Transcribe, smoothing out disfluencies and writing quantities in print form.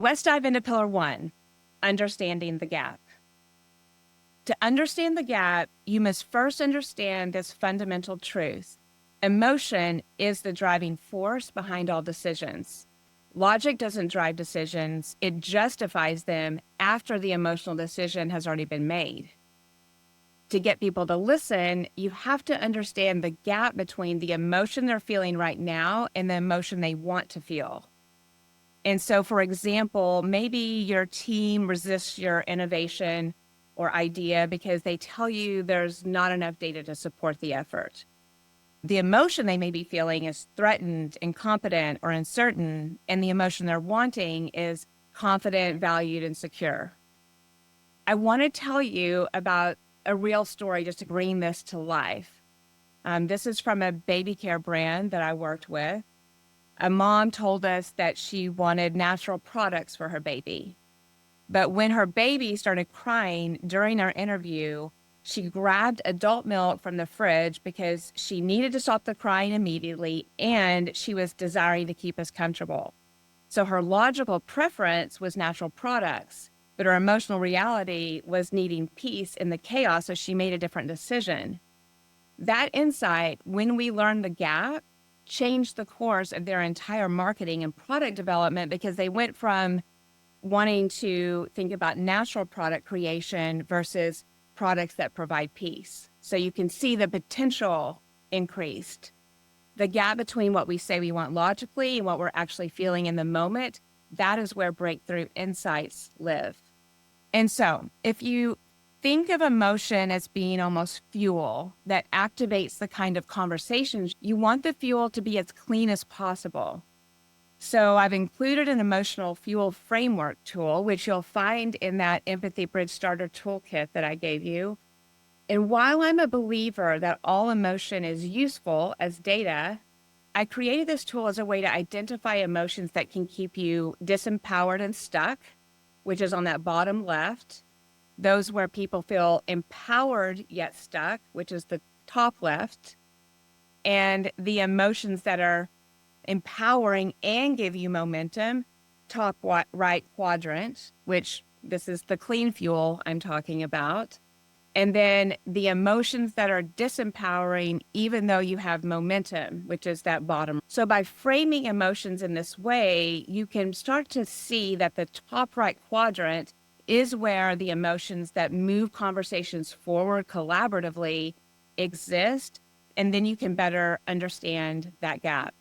Let's dive into pillar one, understanding the gap. To understand the gap, you must first understand this fundamental truth. Emotion is the driving force behind all decisions. Logic doesn't drive decisions, it justifies them after the emotional decision has already been made. To get people to listen, you have to understand the gap between the emotion they're feeling right now and the emotion they want to feel. And so, for example, maybe your team resists your innovation or idea because they tell you there's not enough data to support the effort. The emotion they may be feeling is threatened, incompetent, or uncertain, and the emotion they're wanting is confident, valued, and secure. I want to tell you about a real story just to bring this to life. This is from a baby care brand that I worked with. A mom told us that she wanted natural products for her baby. But when her baby started crying during our interview, she grabbed adult milk from the fridge because she needed to stop the crying immediately and she was desiring to keep us comfortable. So her logical preference was natural products, but her emotional reality was needing peace in the chaos, so she made a different decision. That insight, when we learned the gap, changed the course of their entire marketing and product development because they went from wanting to think about natural product creation versus products that provide peace. So you can see the potential increased. The gap between what we say we want logically and what we're actually feeling in the moment, that is where breakthrough insights live. And so if you think of emotion as being almost fuel that activates the kind of conversations, you want the fuel to be as clean as possible. So I've included an emotional fuel framework tool, which you'll find in that Empathy Bridge Starter Toolkit that I gave you. And while I'm a believer that all emotion is useful as data, I created this tool as a way to identify emotions that can keep you disempowered and stuck, which is on that bottom left. Those where people feel empowered yet stuck, which is the top left. And the emotions that are empowering and give you momentum, top right quadrant, which this is the clean fuel I'm talking about. And then the emotions that are disempowering, even though you have momentum, which is that bottom. So by framing emotions in this way, you can start to see that the top right quadrant is where the emotions that move conversations forward collaboratively exist. And then you can better understand that gap.